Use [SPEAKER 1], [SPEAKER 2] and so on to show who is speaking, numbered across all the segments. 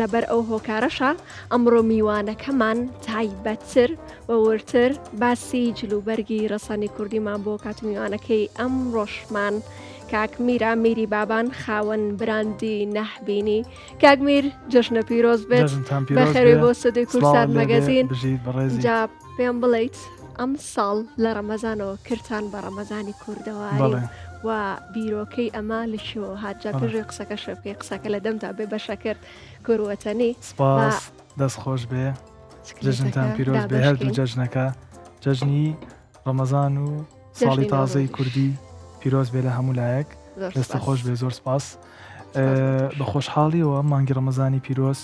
[SPEAKER 1] لەبەر ئەو هۆکارەشە ئەمڕۆ میوانەکەمان تایبەتتر و ورتر باسی جلوبەرگی ڕەسەنی کوردیمان بۆ کات میوانەکەی ئەم ڕۆژمان کاکمیرە میری بابان خاوەن براندی نەحبینی کاکمیر جەژنە پیرۆز بێت بەخێوی بۆ سەدەی کورسات مەگەزین جا پێم بڵێیت ئەم ساڵ لە ڕەمەزانەوە کردتان بە ڕەمەزانی کوردەواری و بیرۆکەی ئەمە لە شێوە هاتجا پێژێ قسەکە شەپێ قسەکە لە دەمتا بێ بەشە کرد کوروەتەنی
[SPEAKER 2] سپاس دەستخۆش بێ جەژنتان پیرۆز بێ هەردوو جەژنەکە جەژنی ڕەمەزان و ساڵی تازەی کوردی پیرۆز بێ لە هەموو لایەک دەستە خۆش بێ زۆر سپاس بە خۆشحاڵیەوە مانگی ڕەمەزانی پیرۆز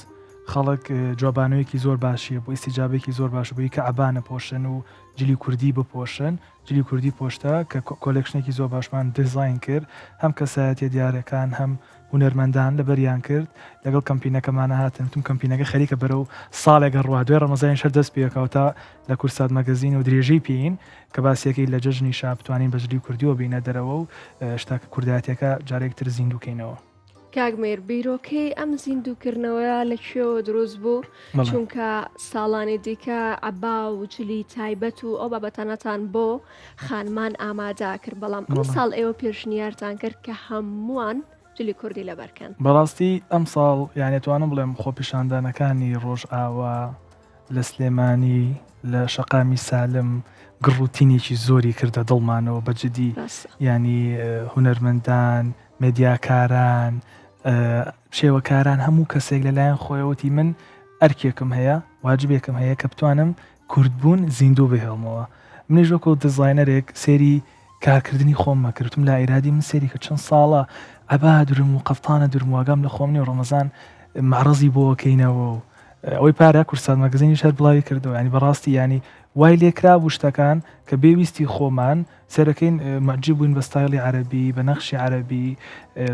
[SPEAKER 2] خەڵک جوابانەوەیەکی زۆر باشیە بۆ ئیسیجابێکی زۆر باش بووی کە ئەبانە پۆشن و جلی کوردی بپۆشن جلی کوردی پۆشتە کە کۆلێکشنێکی زۆر باشمان دیزاین کرد هەم کەسایەتیە دیارەکان هەم هونەرمەندان لەبەریان کرد لەگەڵ کەمپینەکەمانە هاتن تم کەمپینەکە خەریکە بەرەو ساڵێکە ڕوا دوێ ڕەمەزانی شەر دەست پێکەوە لە کورسات مەگەزین و درێژەی پێین کە باسیەکەی لە جەژنی شا بتوانین بە جلی کوردیەوە بینە دەرەوە و شتاکە کوردایەتەکە جارێکتر زیندووکەینەوە.
[SPEAKER 1] کاگمێر بیرۆکەی ئەم زیندووکردنەوەیە لە کوێوە دروست بوو چونکە ساڵانی دیکە عەبا و جلی تایبەت و ئەو بابەتانەتان بۆ خانمان ئامادا کرد بەڵام ئەم ساڵ ئێوە پێشنیارتان کرد کە هەمووان جلی کوردی لەبەرکەن.
[SPEAKER 2] بەڕاستی ئەم ساڵ یانێتوانم بڵێم خۆپیشاندانەکانی ڕۆژ ئاوا لە سلێمانی لە شەقامی سالم گڕوتینێکی زۆری کردە دڵمانەوە بەجددی ینی هونەرمەندان مێدیاکاران شێوەکاران هەموو کەسێک لەلایەن خۆیەوەتی من ئەرکێکم هەیە واجبێکم هەیە کە بتوانم کوردبوون زیندوو بهێڵمەوە منیش وەکو دزاینەرێک سێری کارکردنی خۆممە کردم لا ئیرادی من سێری کە چەند ساڵە عەبا درم و قەفتانە درمواگەم لە خۆمنی و ڕەمەزان معرەزی بۆکەینەوە و ئەوەی پارە کورسات مەگەزینی شەر بڵاوی کردەوە ینی بەڕاستی ینی وای لێکرا بوو شتەکان کە بێویستی خۆمان سەرەکەین مەعجب بووین بە ستایلی عەرەبی بە نەخشی عەرەبی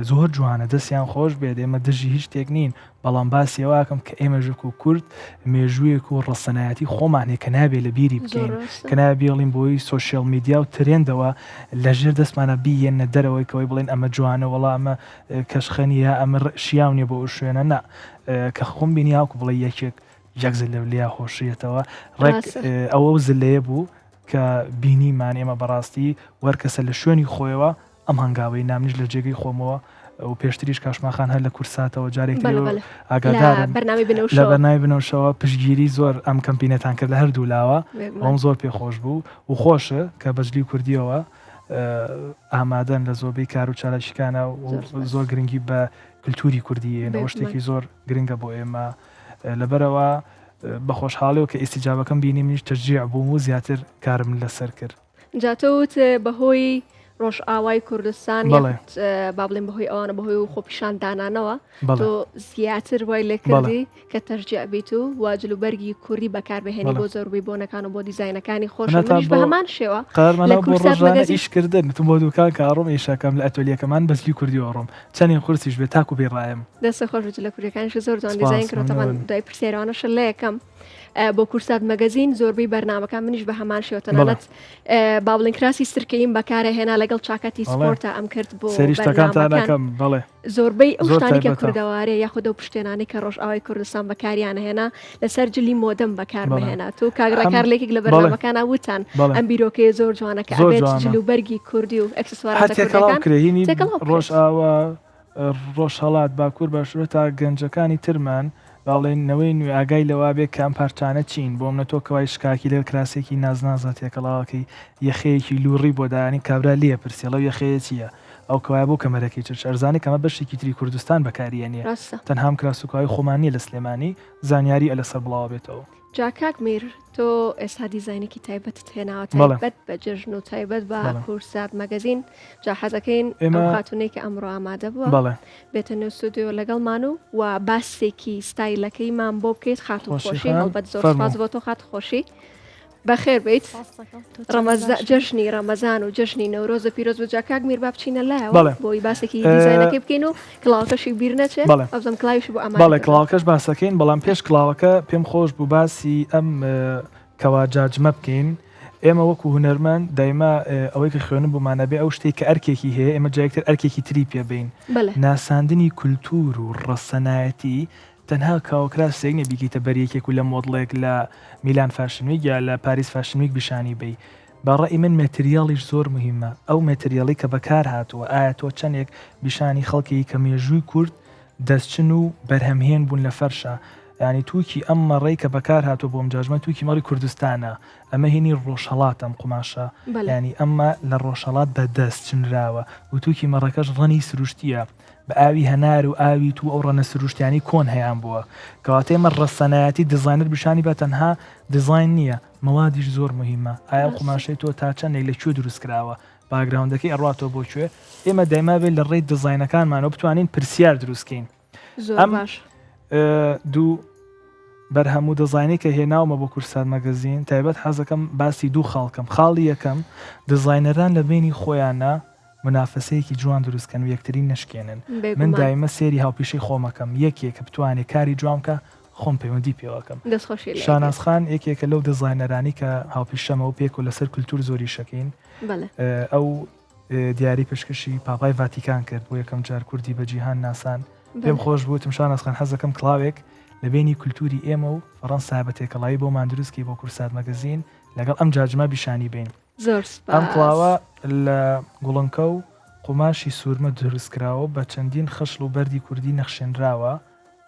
[SPEAKER 2] زۆر جوانە دەستیان خۆش بێت ئێمە دژی هیچ شتێک نین بەڵام باسیەوەکەم کە ئێمە ژک و کورد مێژوویەک و ڕەسەنایەتی خۆمانێ کە نابێ لە بیری بکەین کە نابێڵین بۆی سۆشیال میدیا و ترێندەوە لەژێر دەستمانە بیێنە دەرەوەی کەوەی بڵێن ئەمە جوانە وەڵا ئەمە کەشخەنیە ئەمە شیاونێ بۆ شوێنە نا کە خۆم بینی هاوکو بڵێ یەکێک یەک زل لەولیا خۆشیێتەوە ڕێک ئەوە زلەیە بوو کە بینیمان ئێمە بەڕاستی وەرکەسە لە شوێنی خۆیەوە ئەم هەنگاوەی نامنیش لە جێگەی خۆمەوە و پێشتریش کاشماخان هەر لە کورساتەوە جارێک ئاگادارن لە بەرنامەی بنەوشەوە پشتگیری زۆر ئەم کەمپینەتان کرد لە هەردوو لاوە ئەوم زۆر پێخۆش بوو و خۆشە کە بەجلی کوردیەوە ئامادەن لە زۆربەی کار و چالەشیکانە و زۆر گرنگی بە کللتوری کوردیەوە شتێکی زۆر گرنگە بۆ ئێمە لەبەرەوە بە خۆشحاڵیەوە کە ئیسیجابەکەم بینی منیش تەشجیع بووم و زیاتر کارم لەسەر کرد.
[SPEAKER 1] جاتەوت بەهۆی ڕۆژ ئاوای کوردستان با بڵێن بەهۆی ئەوانە بەهۆی و خۆپیشاندانانەوە تۆ زیاتر وای لێ کردی کە تەرجیع بیت و واجلوبەرگی کوردی بەکاربهێنی بۆ زۆربەی بۆنەکان و بۆ دیزاینەکانی خۆش بە هەمان شێوە
[SPEAKER 2] قەرمانە بۆ ڕۆژانە ئیشکردن تم بۆ دوکان کە ئەڕۆم ئێشەکەم لە ئەتۆلیەکەمان بەزلی کوردی ئەڕۆم چەندین قورسیش بێت تاکو بێڕایم
[SPEAKER 1] دەستە خۆش لە کوردەکانیش زۆر جوان دیزاین کردەوە دوای پرسیارانەش لە یەکەم بۆ کورسات مەگەزین زۆربەی بەرنامەکان منیش بە هەمان شێوە تەنانەت با بڵێن کراسی سرکەیم بەکارە هێنا لەگەڵ چاکەتی سپۆرتە ئەم کرد بۆ
[SPEAKER 2] سەریشتەکانتانەکەم بەڵێ
[SPEAKER 1] زۆربەی ئەو شتانی کە کوردەوارێ یاخود ئەو پشتێنانی کە ڕۆژ ئاوای کوردستان بەکاریانە هێنا لەسەر جلی مۆدەم بەکار بهێنات و کاگڕاکار لێکێک لە بەرنامەکان وتان ئەم بیرۆکەی زۆر جوانە کە ئەبێت جلوبەرگی کوردی و ئەکسسوارات
[SPEAKER 2] ڕۆژ ئاوا ڕۆژهەڵات باکوور باشوورە تا گەنجەکانی ترمان باڵێنەوەی نوێ ئاگای لەوا بێت کە ئەم پارچانە چین بۆ منە تۆ کەوای شکاکی لە کراسێکی نازنازات تێکەڵاوەکەی یەخەیەکی لوڕی بۆ دانی کابرا لێ پرسیڵە و یەخەیە چییە ئەو کەوای بۆ کەمەرەکەی چ ئەرزانی کەمە بەشێکی تری کوردستان بەکاریێنێ تەنهام کراسوکەوای خۆمانی لە سلێمانی زانیاری ئەلەسەر بڵاو بێتەوە.
[SPEAKER 1] جاکاک میر تۆ ئێستا دیزاینێکی تایبەتت هێناوە تایبەت بە جژن و تایبەت بە کورسات مەگەزین جا حەزەکەین ئەم خاتونەی کە ئەمڕۆ ئامادە بووە بێتە نێو ستودیۆ لەگەڵمان و باسێکی ستایلەکەیمان بۆ بکەیت خاتون خۆشی هەڵبەت زۆر سپاس بۆ تۆ خات خۆشی بەخێر بیت جژنی ڕەمەزان و جژنی نەورۆزە پیرۆز و جاکاک میر با بچینە لایەوە بۆی باسێکی دیزاینەکەی بکەین و کڵاوەکەشی بیر نەچێت ئەوزەم کلاویش بۆ ئەمە
[SPEAKER 2] کڵاوەکەش باسەکەین بەڵام پێش کڵاوەکە پێم خۆش بوو باسی ئەم کەواجاجمە بکەین ئێمە وەکو هونەرمەند دایما ئەوەی کە خوێنم بۆمانە بێ ئەو شتێک کە ئەرکێکی هەیە ئێمە جایەکتر ئەرکێکی تری پێ بین ناساندنی کولتور و ڕەسەنایەتی تەنها کاوکراسێک نە بیکەیتە بەریەکێک و لە مۆدڵێک لە میلان فاشن ویک یا لە پاریس فاشن ویک بیشانی بی. بەڕێی من مەتریاڵیش زۆر مهمە. ئەو مەتریاڵی کە بەکار هاتووە ئایا تۆ چەندێک بیشانی خەڵکی کە مێژووی کورد دەستچن و بەرهەمهێن بوون لە فەرشە. ینی تووکی ئەم مەڕێی کە بەکار هاتووە بۆم جاژمە تووکی مەڕی کوردستانە. ئەمە هێنی ڕۆژهەڵات ئەم قوماشە، ینی ئەمە لە ڕۆژهەڵات بەدەست چنراوە و تووکی مەڕەکەش ڕەنی سروشتیە بە ئاوی هەنار و ئاوی تو ئەو ڕەنە سروشتیانی کۆن هەیان بووە کەواتەی مە ڕەسەنایەتی دیزاینەر بیشانی بە تەنها دیزاین نییە، مەڵادیش زۆر مهمە. ئایا قوماشەی تۆ تا چەندێک لەکوێ دروست کراوە، باگراوندەکەی ئەڕاتەوە بۆکوێ. ئێمە دایما بێت لە ڕێی دیزاینەکانمانەوە بتوانین پرسیار دروستکەین. دوو بەرهەموو دەزاینی کە هێناومە بۆ کورسات مەگەزین تایبەت حەزەکەم باسی دوو خاڵکەم. خاڵی یەکەم دەزاینەران لە بینی خۆیانە منافەسەیەکی جوان دروستکەن و یەکتری نشکێنن. من دایمە سێری هاوپیشەی خۆمەکەم یەکێک کە بتوانێت کاری جوامکە خۆم پەیوەندی پێوەکەم. شانازخان یەکێکە لەو دەزاینەرانی کە هاوپیشەمەوە پێک و لەسەر کولتور زۆری شەکەین. ئەو دیاری پێشکەشی پاپای ڤاتیکان کرد بۆ یەکەم جار کوردی بە جیهان ناسان. پێم خۆش بووتم شانازخان حەزەکەم کڵاوێک لە بینی کولتوری ئێمە و فەڕەنسا بە تێکەڵایی بۆمان دروستکی بۆ کورسات مەگەزین لەگەڵ ئەم جاجمە بیشانی بین. ئەم کڵاوە لە گوڵنکە و قوماشی سوورمە دروستکراوە بە چەندین خەشڵ و بەردی کوردی نەخشێنراوە.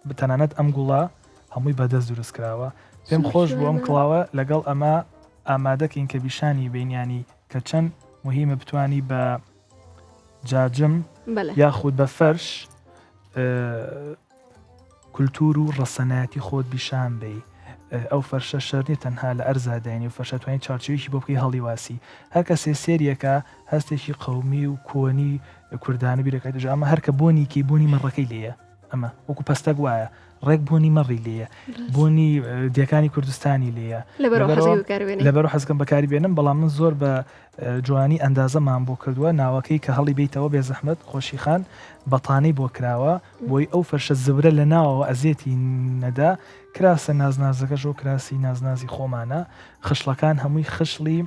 [SPEAKER 2] بتەنانەت ئەم گوڵە هەمووی بەدەست دروستکراوە. پێم خۆش بوو ئەم کڵاوە لەگەڵ ئەمە ئامادەکەین کە بیشانی بینیانی کە چەند مهمە بتوانی بە جاجم یاخود بە فەرش کولتور و ڕەسەنایەتی خۆت بیشان بی. ئەو فەرشە شەرنی تەنها لە ئەرزادانی و فەرشەتوانی چارچوویەکی بۆ بکەی هەڵیواسی. هەر کەسێ سێریەکە هەستێکی قەومی و کۆنی کوردانە بیرەکەیتەژ ئەمە هەرکە بۆنیکی بۆنی مەڕەکەی لێیە. ئەمە وەکو پەستەک وایە ڕێک بۆنی مەڕی لێیە، بۆنی دیەکانی کوردستانی لێیە. لەبەرەوە حەزەکەم بەکاری بێنم، بەڵام من زۆر بە جوانی ئەندازەمان بۆ کردووە ناوەکەی کە هەڵی بیتەوە بێ زەحمەت خۆشیخان بەتانەی بۆ کراوە بۆی ئەو فەرشە زبرە لە ناوەوە ئەزێتی نەدا. کراسە نازنازەکەش و کراسی نازنازی خۆمانە. خشلەکان هەمووی خشلی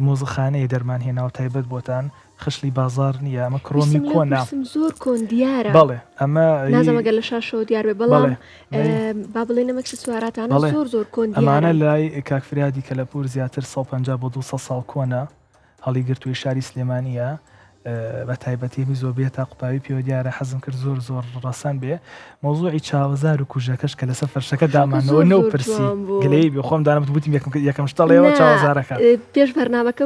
[SPEAKER 2] مۆزەخانەیە دەرمان هێناوە تایبەت بۆتان، خشلی بازار نییە، ئەمە کڕۆمی کۆنا
[SPEAKER 1] زۆر کۆن دیارە.
[SPEAKER 2] بەڵێ ئەمە
[SPEAKER 1] نازەمەگەل لە شاشەوە دیار بێ، بەڵام با بڵێنە مەکسسواراتانە زۆر کۆن
[SPEAKER 2] ئەمانە لای کاکفرادی کە لە پور زیاتر 150 بۆ 200 ساڵ کۆنا هەڵی گرتووی شاری سلێمانیە بە تایبەتێمی زۆر بێت تا قوپاوی پێوە دیارە حەزم کرد زۆر ڕەسەن بێ. مۆزوعی چاوەزار و کوژەکەش کە لەسەر فەرشەکە دامانەوە نەو پرسی گلەی بێ خۆم دانم بوتیم یەکەم شتەڵەوە چاوەزارەکە
[SPEAKER 1] پێش بەرنامەکە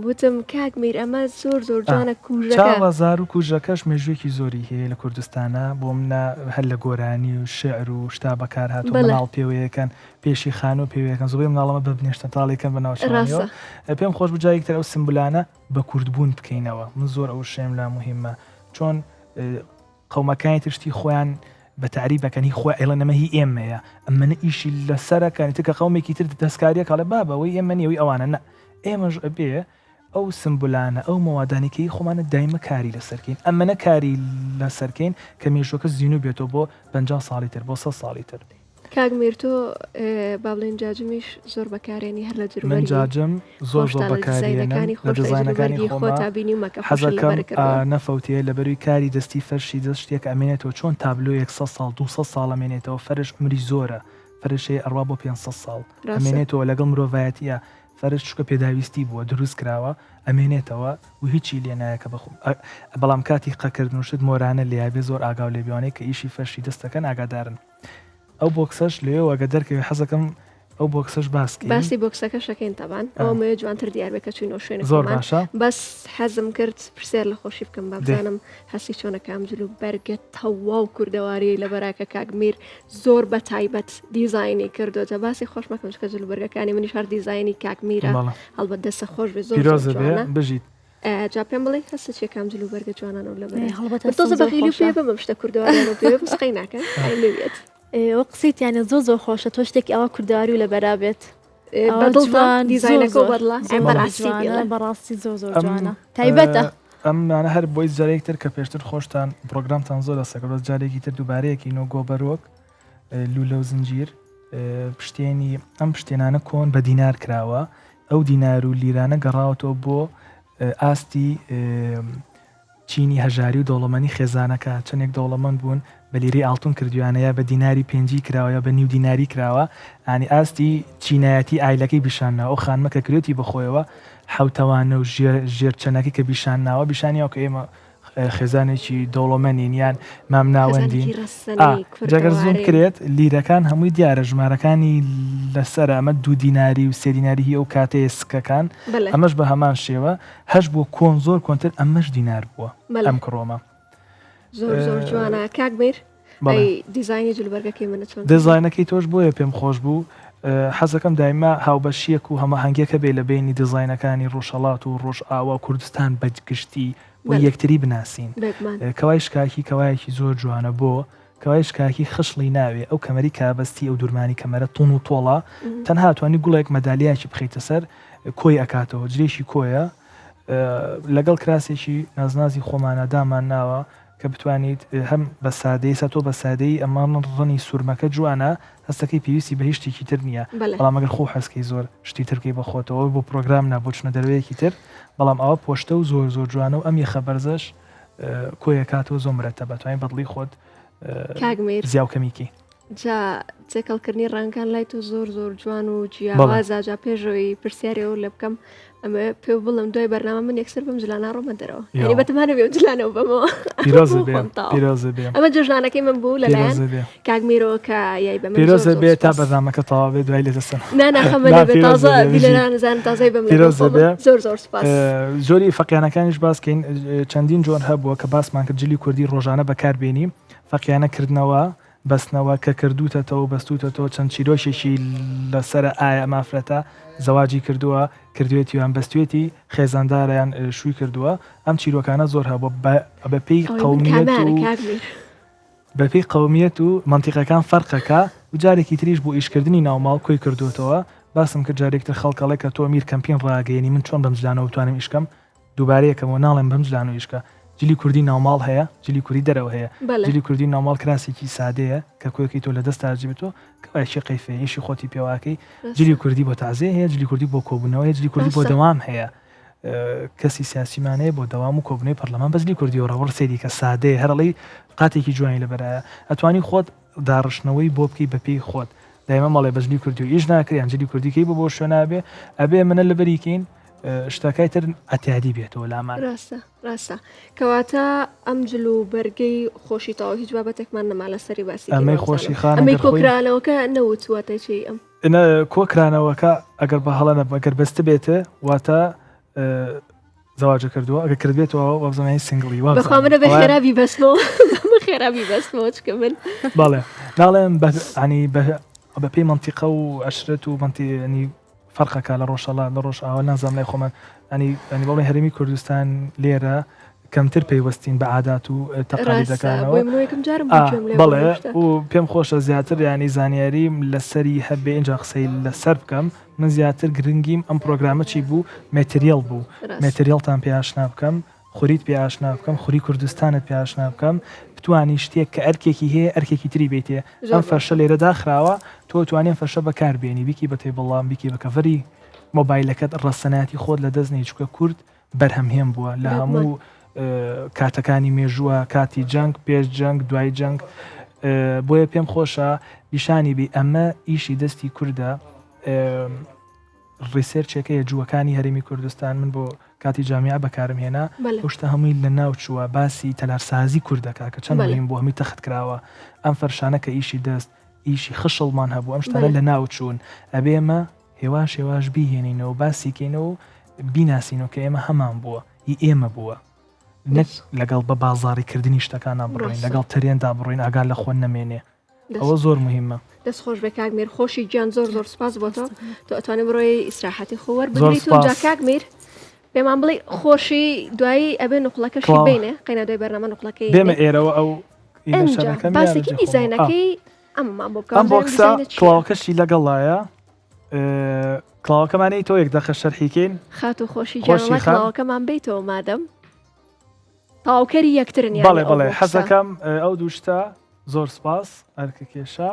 [SPEAKER 1] وتم کاک میر ئەمە زۆر جوانە کوژەکە.
[SPEAKER 2] چاوەزار و کوژەکەش مێژوویەکی زۆری هەیە لە کوردستانە بۆ منە هەر لە گۆرانی و شعر و شتا بەکار هاتوو مناڵ پێوەیەکەن پێشی خان و پێوەیەکەن زۆری مناڵەمە ببنێشتە تاڵێکەکەن بەناوچەوە. پێم خۆش بجایەکتر ئەو سمبولانە بە کوردبوون بکەینەوە. من زۆر ئەو شێم لا مهمە چۆن قەومەکانی تشتی خۆیان بە تعریبەکەنی خۆی ئێڵە نەمە هی ئێمەیە ئەمەە ئیشی لەسەرەکانی تکە قەومێکی تر دەستکاریە کاڵێ بابەوەی ئێمە نیەوەی ئەوانە نە ئێمەش ئەبێ ئەو سمبولانە ئەو مەوادانێکی خۆمانە دایمە کاری لەسەرکەین. ئەمەە کاری لەسەرکەین کە مێژوەکە زیین و بێتەوە بۆ 50 ساڵی تر بۆ 100 ساڵی تر.
[SPEAKER 1] کاک میر تۆ با بڵێن جاجمیش زۆر بەکارێنی هەر لە جروبەری
[SPEAKER 2] من جاجم زۆر بەکارێنم لە دەزاینەکانی خۆمە. حەزەکەم نەفەوتێ لەبەروی کاری دەستی فەرشی دەست شتێک ئەمێنێتەوە چۆن تابلۆ 100 ساڵ 200 ساڵ ئەمێنێتەوە. فەرش عمری زۆرە، فەرشەیە ئەڕوا بۆ 500 ساڵ ئەمێنێتەوە لەگەڵ مرۆڤایەتیە. فەرش چکە پێداویستی بووە دروست کراوە ئەمێنێتەوە و هیچی لێ نایەکە بخۆم. بەڵام کاتی قەکردن و شت مۆرانە لێیابێ زۆر ئاگاو لێبیوانەیە کە ئیشی فەرشی دەستەکەن ئاگادارن. ئەو بۆکسەش لێەوەگە دەرکەوێ حەزەکەم ئەو بۆکسەش باسی
[SPEAKER 1] بۆکسەکە شەکەین تەبان ئەومە جوانتر دیاربێکە چوینەوە شوێنە
[SPEAKER 2] زۆر باشە.
[SPEAKER 1] بەس حەزم کرد پرسیار لە خۆشی بکەم بابزانم هەستی چۆنەکەم جلو بەرگە تەواو کوردەواری لە بەراکە کاک میر زۆر بە تایبەت دیزاینی کردوتە. باسی خۆش مەکەم چکە جلو بەرگەکانی منیش هەر دیزاینی کاک میرە هەڵبەت دەستە خۆش بێ زۆر
[SPEAKER 2] بژیت.
[SPEAKER 1] جا پێم بڵێ هەستە چێکام جلو بەرگە جوانان و لە بەرە بەخیلی پێ بمە شتە کوردەواری پێ بسقی ناکە لێت
[SPEAKER 3] وەقسیت یانە زۆر خۆشە تۆ شتێکی ئەوە کوردەواری و لە بەرابێت
[SPEAKER 1] بەدڵان دیزاینەکە بەدڵە
[SPEAKER 3] بەڕاستی زۆر جوانە تایبەتە.
[SPEAKER 2] ئەمانە هەر بۆی جارێکتر کە پێشتر خۆشتان پرۆگرامتان زۆر لەسەکەوە جارێکی تر دووبارەیەکی نۆ گۆبەرۆک لولە و زنجیر پشتێنی ئەم پشتێنانە کۆن بە دینار کراوە. ئەو دینار و لیرانە گەڕاوەتەوە بۆ ئاستی چینی هەژاری و دەوڵەمەنی خێزانەکە چەندێک دەوڵەمەند بوون بە لیرەی ئاڵتون کردویانە یا بە دیناری پێنجی کراوە یا بە نیو دیناری کراوە ئانی ئاستی چینایەتی ئایلەکەی بیشانناوە ئەو خانمە کە کرێتی بخۆیەوە حوتەوانە و ژێرچەنەکەی کە بیشانناوە بیشانیەوە کە ئێمە خێزانێکی دەوڵەمەندین یان مام ناوەندین جەگەر زوم کرێت لیرەکان هەمووی دیارە ژمارەکانی لەسەر ئەمە 2 دیناری و 3 دیناری هی ئەو کاتەیە سکەکان ئەمەش بە هەمان شێوە هەش بۆ کۆن زۆر کۆنتر ئەمەش دینار بووە ئەم کڕۆمە
[SPEAKER 1] زۆر جوانە کاکبیر دیزاینی جلوبەرگەکەی منە چۆن
[SPEAKER 2] دیزاینەکەی تۆش بۆیە پێم خۆش بوو حەزەکەم دایما هاوبەشیەک و هەماهەنگیەکە بێ لە بینی دیزاینەکانی ڕۆژهەڵات و ڕۆژئاوا و کوردستان بەگشتی بۆ یەکتری بناسین کەوای شکاکی کەوایەکی زۆر جوانە بۆ کەوای شکاکی خشڵی ناوێ ئەو کەمەری کابەستی ئەو دوورمانی کەمەرە تون و تۆڵە تەنها توانی گوڵێک مەدالیاکی بخەیتە سەر کۆی ئەکاتەوە جرێشی کۆیە لەگەڵ کراسێکی نازنازی خۆمانە دامان ناوە کە بتوانیت هەم بە سادەی سەتۆ بە سادەی ئەمان ڕەنی سوورمەکە جوانە هەستەکەی پێویستی بە هیچ شتێکی تر نییە بەڵام ئەگەر خۆ حەسکەی زۆر شتی ترکەی بەخۆتەوە بۆ پرۆگرام نابۆچنە دەروەیەکی تر بەڵام ئەوە پۆشتە و زۆر جوانە و ئەم یەخە بەرزەش کۆیە کاتەوە زۆر مرەتە بەتوانین بەدڵی خۆت زیاوکەمیکی
[SPEAKER 1] جا جێکەڵکردنی ڕانگان لای تۆ زۆر جوان و جیاوازە جا پێشەوەی پرسیارەوە لە بکەم ئەمە پێ بڵم دوای بەرنامە من یەکسەر بم جلانە ڕۆمە دەرەوە یعنی بەتەمانە بێ جلانەوە بەمەوە ئەمە جژنانەکەی من بوو لەلایەن کاگمیرەوە کە یای بە
[SPEAKER 2] پیرۆزە بێت تا بەرنامەکە تەواو بێت دوای لێدەسن
[SPEAKER 1] نانەخەمە بێت تازە دیلەرانزان تازای بم زۆر سپاس
[SPEAKER 2] زۆری فەقیانەکانیش باسکەین چەندین جۆن هەبووە کە باسمان کرد جلی کوردی ڕۆژانە بەکاربێنیم فەقیانەکردنەوە بەستنەوە کە کردوتەوە بەستوتەوە چەند چیرۆشێکی لەسەر ئایا مافرەتە زەواجی کردووە کردوێتیان بەستوێتی خێزاندارەیان شووی کردووە ئەم چیرۆکانە زۆر هەبوو بەپێی قەومیەت و منتیقەکان فەرقەکە و جارێکی تریش بۆ ئیشکردنی ناوماڵ کۆی کردوتەوە باسم کرد جارێکتر خەڵکەڵێک کە تۆ میر کەمپین ڕاگەیەنی من چۆن بەم جلانەوە بتوانم ئیشکەم دووبارەیەکەمەوە ناڵێم بەم جلان و ئیشکە جلی کوردی ناوماڵ هەیە جلی کوردی دەرەوە هەیە جلی کوردی ناوماڵ کراسێکی سادەیە کە کۆیەکی تۆ لە دەستاجیبێتەوە کەوایشی قەیفێ ئیشی خۆتی پێواکەی جلی کوردی بۆ تازێ هەیە جلی کوردی بۆ کۆبوونەوەی جلی کوردی بۆ دەوام هەیە کەسی سیاسیمانەیە بۆ دەوام و کۆبنەوەی پەرلەمان بەجلی کوردی و ڕەوڕ سێری کە سادەیە هەرڵی قاتێکی جوانی لەبەرایە ئەتوانی خۆت داڕشنەوەی بۆ بکەی بەپێی خۆت دایمە مەڵێ بەجلی کوردی و ئیش ناکریان جلی کوردیکەی بۆ شوێنابێ ئەبێ منە لەبەریکەین شتەکەی تر ئەتیادی بێتەوە لامان
[SPEAKER 1] ڕاستە کەواتە ئەم جلو بەرگەی خۆشیتەوە هیچ بابەتێکمان نەما لەسەری باسی
[SPEAKER 2] ئەمەی خۆشی خان
[SPEAKER 1] ئەمەی کۆکرانەوەکە نەوتواتە چی ئەم
[SPEAKER 2] کۆکرانەوەکە ئەگەر بە هەڵە ئەگەر بەستە بێتە واتە زەواجە کردووە ئەگەر کردبێتەوە وەبزانانی سنگڵی
[SPEAKER 1] بەخوا منە بە خێرابی بەستمەوە خێرابی بەستمەوە چکە من
[SPEAKER 2] بەڵێ ناڵێم ینی بەپێی منتیقە و عەشرەت و منتیقی فەرقەکە لە ڕۆژهەڵات لە ڕۆژ ئاوا نازام لای خۆمان ئەنی بەڵێ هەرێمی کوردستان لێرە کەمتر پەیوەستین بە عادات و تەقالیدەکانەوە بەڵێ و پێم خۆشە زیاتر ینی زانیاریم لەسەری هەبێ اینجا قسەی لەسەر بکەم من زیاتر گرنگیم ئەم پرۆگرامە چی بوو مێتریال بوو مێتریالتان پێ ئاشنا بکەم خوریت پێ ئاشنا بکەم خوری کوردستانت پێ ئاشنا بکەم بتوانی شتێک کە ئەرکێکی هەیە ئەرکێکی تری بێتێ ئەم فەرشە لێرە داخراوە تۆ توانێن فەرشە بەکاربێنی بیکی بە تێبڵام بیکی بە کەڤەری مۆبایلەکەت ڕەسەناتی خۆت لە دەست نێچکە کورد بەرهەمهێن بووە لە هەموو کاتەکانی مێژووە کاتی جەنگ پێش جەنگ دوای جەنگ بۆیە پێم خۆشە نیشانی بێ ئەمە ئیشی دەستی کووردە ڕیسێرچێکەیە جووەکانی هەرێمی کوردستان من بۆ کاتی جامیع بەکارم هێنا شتە هەمووی لە ناو چووە باسی تەلارسازی کوردەکە کە چەند مهم بۆ هەمی تەخت کراوە ئەم فەرشانە کە ئیشی دەست ئیشی خشڵمان هەبوو ئەم شتانە لە ناو چوون ئەبێ ئێمە هێواش بیهێنینەوە باسیکەینەوە بیناسینەوە کە ئێمە هەمان بووە هی ئێمە بووە نەک لەگەڵ بە بازاڕیکردنی شتەکانە بڕۆین لەگەڵ تەرێندا بڕۆین ئاگال لە خۆن نەمێنێ ئەوە زۆر مهمە
[SPEAKER 1] دەستخۆش بە کاکمێر خۆشی گیان زۆر سپاس بۆ تۆ تۆ ئەتوانێت بڕۆی ئیسراحەتی خۆوەر بگریت و جا کاکمێر پێمان بڵێ خۆشی دوایی ئەبێ نوقڵەکەشی بینێ قەینە دوای بەرنامە نوقڵەکەی
[SPEAKER 2] بێمە ئێرەوە ئەو
[SPEAKER 1] باسێکی دیزاینەکەی ئەممان بۆ
[SPEAKER 2] ئەم بۆکسە کڵاوکەشی لەگەڵایە کڵاوەکەمانی تۆ یەک دەخە شەرحیکەین
[SPEAKER 1] خات و خۆشی کڵاوەکەمان بیتەوە مادەم تاوکەری یەکترن
[SPEAKER 2] بەڵێ حەزەکەم ئەو دووشتە زۆر سپاس ئەرکە کێشە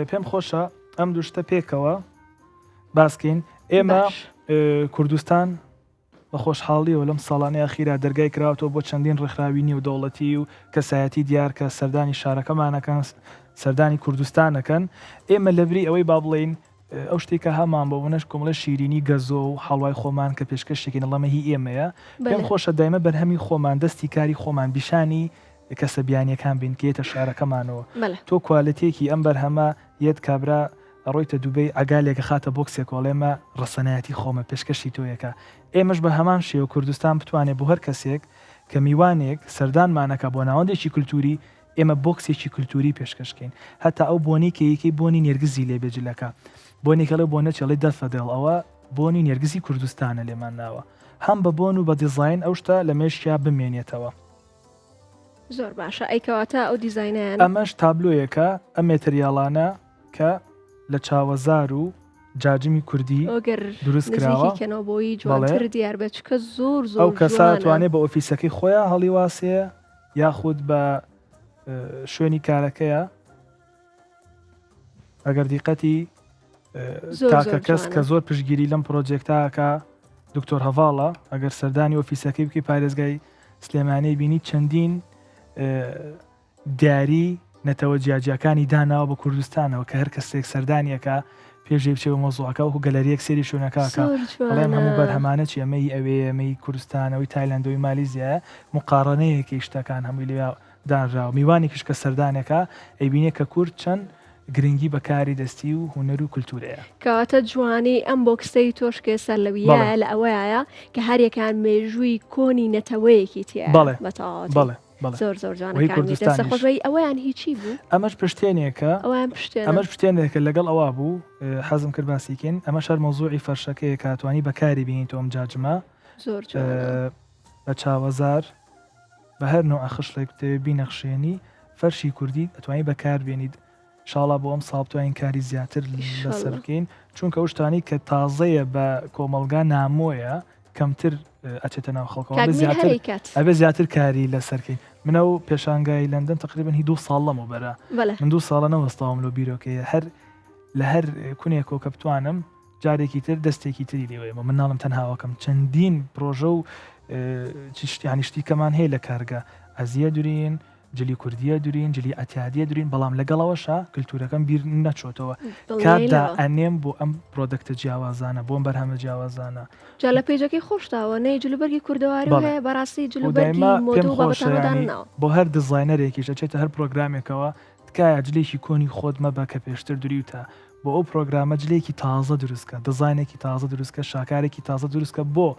[SPEAKER 2] پێم خۆشە ئەم دووشتە پێکەوە باسکەین ئێمە کوردستان بە خۆشحاڵیەوە لەم ساڵانەی ئەخیرا دەرگای کراوەوە بۆ چەندین ڕێکخراوی نێودەوڵەتی و کەسایەتی دیار کە سەردانی شارەکەمانەکەن سەردانی کوردستانەکەن ئێمە لەبری ئەوەی با بڵێن ئەو شتێکە هەمان بە بوونەش کۆمەڵە شیرینی گەزۆ و هەڵوای خۆمان کە پێشکەشێکی نەڵەمە هی ئێمەیە پێم خۆشە دایمە بەرهەمی خۆمان دەستی کاری خۆمان بیشانی کەسە بیانیەکان بین کێتە شارەکەمانەوە تۆ کوالەتێکی ئەم بەرهەمە یەت کابرا ڕۆیتە دووبەی ئەگالێکە خاتە بۆکسێکۆڵێمە ڕەسەنایەتی خۆمە پێشکەشی تۆیەکە ئێمەش بە هەمان شێوە کوردستان بتوانێت بۆ هەر کەسێک کە میوانێک سەردانمانەکە بۆ ناوەندێکی کولتوری ئێمە بۆکسێکی کولتوری پێشکەشکەین هەتا ئەو بۆنی کەیەکی بۆنی نێرگزی لێبێجلەکە بۆنێکە لە بۆنە چڵی دەفەدەڵ ئەوە بۆنی نێرگزی کوردستانە لێمان ناوە هەم بە بۆن و بە دیزاین ئەو شتە لە مێشیا بمێنێتەوە
[SPEAKER 1] زۆر باشە ئەیکەواتە ئەو دیزاینیان
[SPEAKER 2] ئەمەش تابلۆیەکە ئەم مێتریاڵانە کە لە چاوەزار و جاجمی کوردی دروست کراوە
[SPEAKER 1] بۆی جوانتر دیار بچکە زۆر زۆر
[SPEAKER 2] ئەو کەسا توانێت بە ئۆفیسەکەی خۆیان هەڵی واسەیە یاخود بە شوێنی کارەکەیە ئەگەر دیقەتی تاکە کەس کە زۆر پشتگیری لەم پرۆجێکتاکە دکتۆر هەڤاڵە ئەگەر سەردانی ئۆفیسەکەی بکەی پارێزگای سلێمانەی بینی چەندین دیاری نەتەوە جیاجیەکانی داناوە بە کوردستانەوە کە هەر کەسێک سەردانیەکە پێشێ بچێەوە مۆزوعەکە وەکو گەلەریەک سێری شوێنەکەکە بەڵێم هەموو بەرهەمانە چی ئەمەی ئەوێ ئەمەی کوردستانەوەی تایلەندەوەی مالیزیە مقارنەیەکی شتەکان هەمووی لێ دانراوە میوانێکیش کە سەردانەکە ئەیبینێ کە کورد چەند گرنگی بەکاری دەستی و هوەر و کولتورەیە
[SPEAKER 1] کەواتە جوانی ئەم بۆکسەی تۆش کێسەر لەویە لە ئەوەیە کە هەریەکان مێژووی کۆنی نەتەوەیەکی تیا
[SPEAKER 2] بەڵێ
[SPEAKER 1] زۆر زۆر جوانەکانی ئەویان هیچی بوو
[SPEAKER 2] ئەمەش پشتێنێکە ئەمەش پشتێنێکە لەگەڵ ئەوە بوو حەزم کرد باسیکەین ئەمە شەر مۆزوعی فەرشەکەی کاتوانی بەکاری بینیت تۆم جاجمە
[SPEAKER 1] زۆر
[SPEAKER 2] بە چاوەزار بە هەر نوع ئەخشتێک بینەخشێنی فەرشی کوردی ئەتوانی بەکار بێنیت شاڵا بۆ ئەم ساڵتوانین کاری زیاتر لەسەر بکەین چونکە ئەو شتانی کە تازەیە بە کۆمەلگا نامۆیە کەمتر ئەچێتە ناو خەڵکەوە ئەبێ زیاتر کاری لەسەرکەین منە و پێشانگای لەندەن تقریبا هی 2 ساڵ لەمە بەرە من 2 ساڵە نەوەستاوم لە بیرۆکەیە هەر لە هەر کونێکۆ کە بتوانم جارێکی تر دەستێکی تری لێوەیەمە من ناڵم تەنهاوەکەم چەندین پرۆژە و ینی شتیکەمان هەیە لە کارگە ئەزیە دوورین جلی کوردیە دوورین جلی ئەتیادیە دوورین بەڵام لەگەڵەوەشە کللتورەکەم بیر نەچۆتەوە کاتدا ئەنێم بۆ ئەم پرۆدەکتە جیاوازانە بۆم بەرهەمە جیاوازانە
[SPEAKER 1] جا لە پێیجەکەی خۆشتاوە نەی جلوبەرگی کوردەواری هەیە بەڕاستی جلوبەرگی مۆدوو بابەتەوەدانەوە
[SPEAKER 2] بۆ هەر دیزاینەرێکیش ئەچێتە هەر پرۆگرامێکەوە تکایە جلێکی کۆنی خۆت مەبە کە پێشتر دووریتە بۆ ئەو پرۆگرامە جلێکی تازە دروستکە دیزاینێکی تازە دروستکە شاکارێکی تازە دروستکە بۆ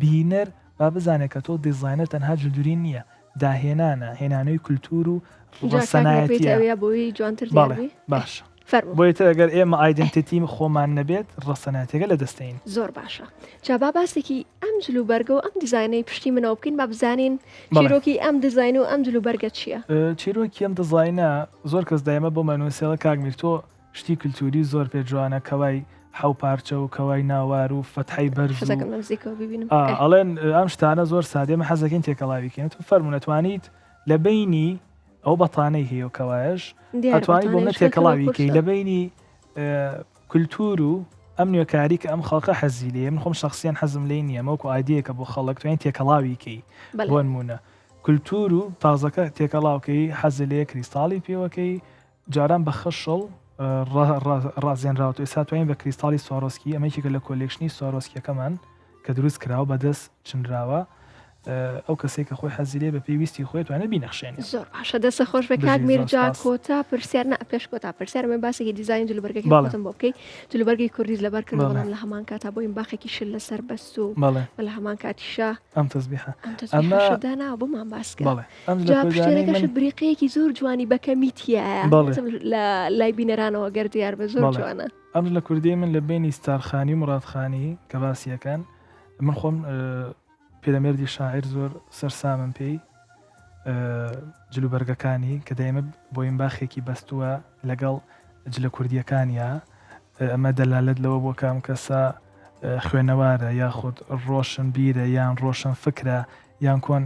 [SPEAKER 2] بینەر با بزانێت کە تۆ دیزاینەر تەنها جلدوری نییە داهێنانە هێنانەوەی کولتور و ڕەسەنایەتیە
[SPEAKER 1] بۆی جوانتر
[SPEAKER 2] باش بۆیتر ئەگەر ئێمە ئایدنتیتی خۆمان نەبێت ڕەسەنایەتەکە لە دەستین
[SPEAKER 1] زۆر باشە جابا باسێکی ئەم جلوبەرگە و ئەم دیزاینەی پشتی منەوە بکەین با بزانین چیرۆکی ئەم دیزاین و ئەم جلوبەرگە چییە
[SPEAKER 2] چیرۆکی ئەم دیزاینە زۆر کەس دایمە بۆ مەنووسێڵە کاگمیر تۆ شتی کولتوری زۆر پێ جوانە کەوای حەو پارچە و کەوای ناوار و فەتحی بەرز ئەڵێن ئەم شتانە زۆر سادێمە حەزەکەین تێکەڵاویکەین تو فەرمونەتوانیت لە بینی ئەو بەتانەی هەیە و کەوایش ئەتوانی بۆ منە تێکەڵاویکەی لە بینی کولتور و ئەم نوێکاری کە ئەم خەڵکە حەزی لێ من خۆم شخصیان حەزم لێ نییە مەوەکو ئایدەیەکە بۆ خەڵک توانین تێکەڵاویکەی بۆ نمونە کولتور و تازەکە تێکەڵاوکەی حەزی لێ کریستاڵی پێوەکەی جاران بە خەشڵ ڕازێنراوە ئێستا توانین بە کریستاڵی سوارۆسکی ئەمەیەکێکە لە کۆلێکشنی سوارۆسکیەکەمان کە دروست کراوە بەدەست چنراوە ئەو کەسێک کە خۆی حەزیلێ بە پێویستی خۆی توانێت بینەخشێنێ
[SPEAKER 1] زۆر باشە دەستە خۆش بە کاگمیر جا کۆتا پرسیار پێش کۆتا پرسیارمە باسێکی دیزاین جلوبەرگەکەی بۆ بکەی جلوبەرگی کوردی لەبەر کردن لە هەمان کاتا بۆین باخێکی شل لەسەر بەست و لە هەمان کاتیشا
[SPEAKER 2] ئەم تەزبیحە
[SPEAKER 1] ئەمەدانا بۆمان باسکە پشتێنەکەشت بریقەیەکی زۆر جوانی بەکەمیتیە لە لای بینەرانەوە گەر دیار بە زۆر جوانە
[SPEAKER 2] ئەم لە کوردی من لە بینی ستارخانی و مڕادخانی کە باسیەکان من خۆم پێرەمێردی شاعیر زۆر سەرسامم پێی جلوبەرگەکانی کە دەیمە بۆیم باخێکی بەستووە لەگەڵ جلە کوردیەکانیە ئەمە دەلالت لەوە بۆ کام کەسە خوێنەوارە یاخود ڕۆشن بیرە یان ڕۆشن فکرە یان کۆن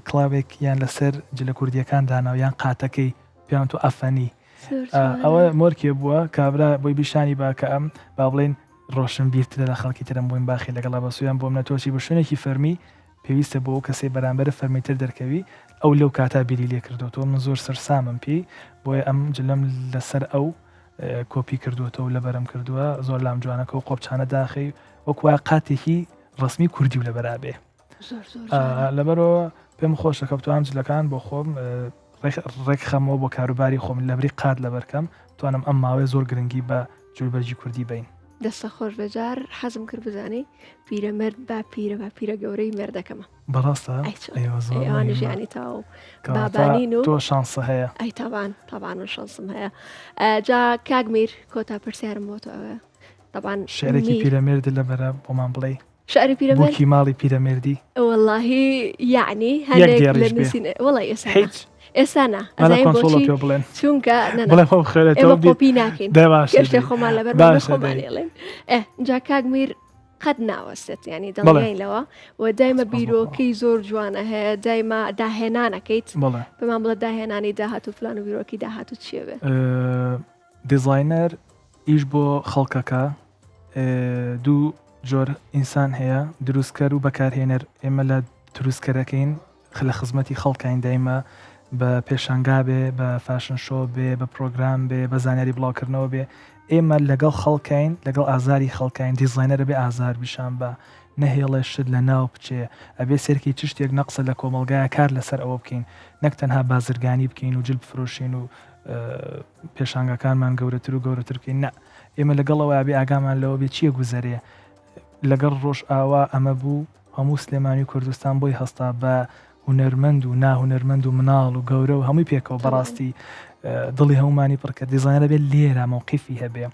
[SPEAKER 2] کڵاوێک یان لەسەر جلە کوردیەکان داناو یان قاتەکەی پیان تو ئەفەنی ئەوە مۆرکێ بووە کابرا بۆی بیشانی باکە ئەم با بڵێن ڕۆشن بیرترە لە خەڵکی ترم بووین باخی لەگەڵا بەسویان بۆم نەتۆچی بە شوێنێکی فەرمی پێویستە بۆ کەسێ بەرامبەر فەرمیتر دەرکەوی ئەو لەو کاتا بیری لێ کردوەوە من زۆر سەرسامم پێی بۆیە ئەم جلەم لەسەر ئەو کۆپی کردوەوە لە بەرەم کردووە زۆر لام جوانەکە و قۆپچانە داخی وەکوای قاتێکی ڕسمی کوردی و لە بەرابێ لەبەرەوە پێم خۆشە کە بتوانم جلەکان بۆ خۆم ڕێک خەمەوە بۆ کاروباری خۆم لەبری قات لەبەرکەم توانم ئەم ماوەی زۆر گرنگی بە جوولبەرجی کوردی بین
[SPEAKER 1] دەستە خۆش بەجار حەزم کرد بزانی پیرەمەرد با پیرە گەورەی مێردەکەمە
[SPEAKER 2] بەڕاستە
[SPEAKER 1] ژیانی تا و بابانین و
[SPEAKER 2] تۆ شانسە هەیە
[SPEAKER 1] ئەی تاوان و شانسم هەیە جا کاگمیر کۆتا پرسیارم بۆ تۆ ئەوە طبعا
[SPEAKER 2] شعرێکی پیرەمێرد لەبەرە بۆمان بڵێ
[SPEAKER 1] شعری پیرەمێرد
[SPEAKER 2] بۆکی ماڵی پیرەمێردی
[SPEAKER 1] واللهی یعنی هەندێک لە نووسینە وەڵی ئێستا
[SPEAKER 2] بڵێن
[SPEAKER 1] چونکە کۆپی ناکەین گەشتێ خۆمان لەبەر خۆمانێڵێن جا کاگمیر قەت ناوەستێت ینی دڵێنەوە و دایمە بیرۆکەی زۆر جوانە هەیە دایمە داهێنانەکەیت بەمان بڵە داهێنانی داهات و فلان و بیرۆکی داهات و چێوێ
[SPEAKER 2] دیزاینەر ئیش بۆ خەڵکەکە دوو جۆر ئینسان هەیە دروستکەر و بەکارهێنەر ئێمە لە دروستکەرەکەین لە خزمەتی خەڵکین دایمە بە پێشانگا بێ بە فاشن شۆ بێ بە پرۆگرام بێ بە زانیاری بڵاوکردنەوە بێ ئێمە لەگەڵ خەڵکین لەگەڵ ئازاری خەڵکین دیزاینەرە بێ ئازار بیشان بە نەهێڵێ شت لە ناو بچێ ئەبێ سێرکی چ شتێک نەقسە لە کۆمەلگایە کار لەسەر ئەوە بکەین نەک تەنها بازرگانی بکەین و جل بفرۆشین و پێشانگەکانمان گەورەتر و گەورەتر بکەین نە ئێمە لەگەڵەوە ئابێ ئاگامان لەوە بێ چییە گوزەرێ لەگەڵ ڕۆژ ئاوا ئەمە بوو هەموو سلێمانی کوردستان بۆی هەستا بە هونەرمەند و ناهونەرمەند و مناڵ و گەورە و هەمووی پێکەوە بەڕاستی دڵی هەمومانی پڕکە دیزاینەرە بێت لێرە مووقیفی هەبێ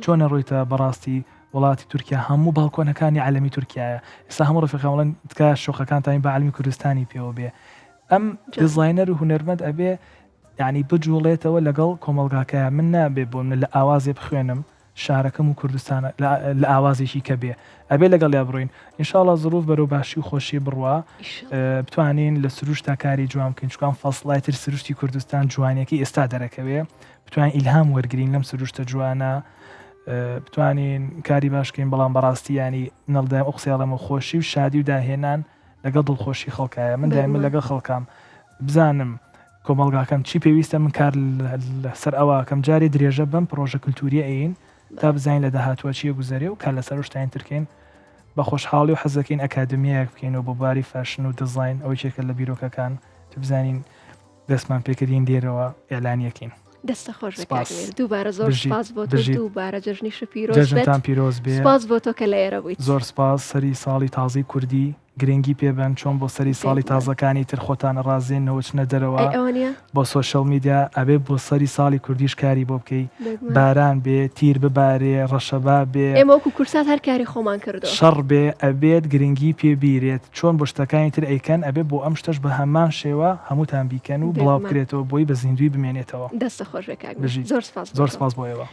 [SPEAKER 2] چۆنە ڕۆیتە بەڕاستی وڵاتی تورکیا هەموو باڵکۆنەکانی عالەمی تورکایە ئێستا هەموو ڕفیقەوەڵەن تکا شۆخەکان تاین بە عالمی کوردستانی پێوە بێ ئەم دیزاینەر و هونەرمەند ئەبێ یعنی بجوڵێتەوە لەگەڵ کۆمەلگاکەیە من نابێ بۆ من لە ئاوازێ بخوێنم شارەکەم و کوردستانە لە ئاوازێکی کە بێ ئەبێ لەگەڵ یا بڕۆین ئینشاڵڵا زروف بەرەو باشی و خۆشی بڕوا بتوانین لە سروشتا کاری جوان بکەین چکان فەسڵای تر سروشتی کوردستان جوانیەکی ئێستا دەرەکەوێ بتوانین ئیلهام وەرگرین لەم سروشتە جوانە بتوانین کاری باشکەین بەڵام بەڕاستی ینی نەڵدایم ئۆقسیاڵەمە خۆشی و شادی و داهێنان لەگەڵ دڵخۆشی خەڵکایە من دایمە لەگەڵ خەڵکام بزانم کۆمەلگاکەم چی پێویستە من کار لەسەر ئەوە کەم جاری درێژە بم پرۆژە کللتوری ئەین تا بزانین لە داهاتوە چیە گوزەرێ و کار لەسەر شتین ترکەین بە خۆشحاڵی و حەزەکەین ئەکادمیایەک بکەین و بۆ باری فاشن و دزاین ئەوەی چێکە لە بیرۆکەکان تو بزانین دەستمان پێکردین دێرەوە ئێلانیەکەین
[SPEAKER 1] دەستە خۆش دووبارە زۆر سپاس بۆ دووبارە جژنیش پیرۆزتان
[SPEAKER 2] پیرۆز بێ
[SPEAKER 1] سپاس بۆ تۆ کە لێرە بوویت
[SPEAKER 2] زۆر سپاس سەری ساڵی تازی کوردی گرنگی پێبن چۆن بۆ سەری ساڵی تازەکانی تر خۆتان ڕازێنەوە چنە دەرەوە بۆ سۆشەل میدیا ئەبێ بۆ سەری ساڵی کوردیش کاری بۆ بکەی باران بێ تیر ببارێ ڕەشەبا بێ
[SPEAKER 1] ئێمەوەکو کورسات هەر کاری خۆمان کردو
[SPEAKER 2] شەڕ بێ ئەبێت گرنگی پێبیرێت چۆن بۆ شتەکانی تر ئەیکەن ئەبێ بۆ ئەم شتەش بە هەمان شێوە هەمووتان بیکەن و بڵاو بکرێتەوە بۆی بە زیندوی بمێنێتەوە
[SPEAKER 1] دەستە خۆش
[SPEAKER 2] زۆر سپاس بۆ ئێوە